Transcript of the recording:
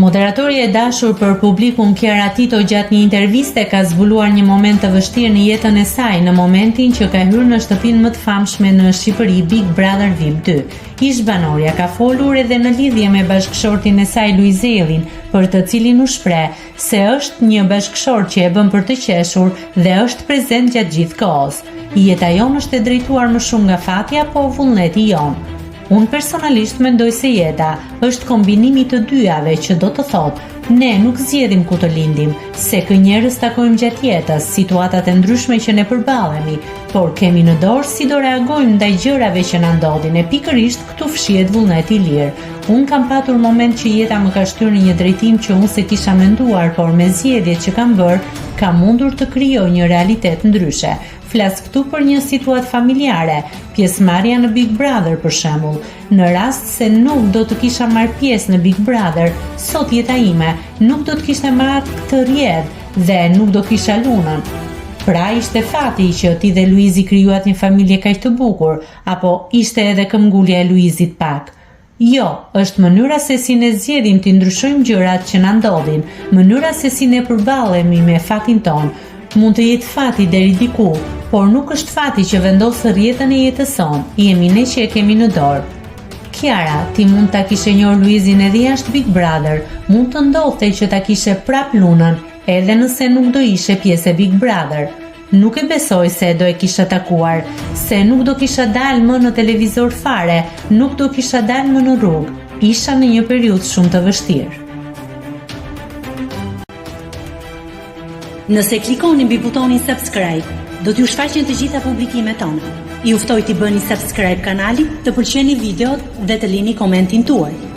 Moderatori e dashur për publikun Kiara Tito gjatë një interviste ka zbuluar një moment të vështirë në jetën e saj në momentin që ka hyrë në shtëpinë më të famshme në Shqipëri, Big Brother VIP 2. Ish banorja ka folur edhe në lidhje me bashkëshortin e saj Luizelin, për të cilin u shpreh se është një bashkëshort që e bën për të qeshur dhe është prezent gjatë gjithë kohës. Jeta jonë është e drejtuar më shumë nga fati apo vullneti jonë? Unë personalisht mendoj se jeta është kombinimi të dyjave, që do të thotë ne nuk zgjedhim ku të lindim, se kë njerëz takojmë gjatë jetës, situatat e ndryshme që ne përballemi, por kemi në dorë si do reagojmë ndaj gjërave që na ndodhin, e pikërisht këtu fshihet vullneti i lirë. Unë kam patur moment që jeta më ka shtyrë në një drejtim që unë se kisha menduar, por me zgjedhjet që kam bërë, kam mundur të krijoj një realitet ndryshe. Flas këtu për një situatë familjare, pjesëmarrja në Big Brother për shembull. Në rast se nuk do të kisha marrë pjesë në Big Brother, sot jeta ime nuk do të kishte marrë këtë rrjedhë dhe nuk do kisha lunën. Pra ishte fati që ti dhe Luizi krijuat një familje kaq të bukur, apo ishte edhe këmbgulja e Luizit pak? Jo, është mënyra se si ne zgjedhim të ndryshojmë gjërat që na ndodhin, mënyra se si ne përballemi me fatin ton. Mund të jetë fati deri diku, por nuk është fati që vendos rrjetën e jetës sonë, jemi ne që e kemi në dorë. Kiara, ti mund ta kishe njohur Luizin edhe jashtë Big Brother, mund të ndodhte që ta kishe prap lunën, edhe nëse nuk do ishe pjesë e Big Brother. Nuk e besoj se do e kisha takuar, se nuk do kisha dalë më në televizor fare, nuk do kisha dalë më në rrugë. Isha në një periudhë shumë të vështirë. Nëse klikoni mbi butonin subscribe, do t'ju shfaqen të gjitha publikimet tona. Ju ftoj t'i bëni subscribe kanalit, të pëlqeni videot dhe të lini komentin tuaj.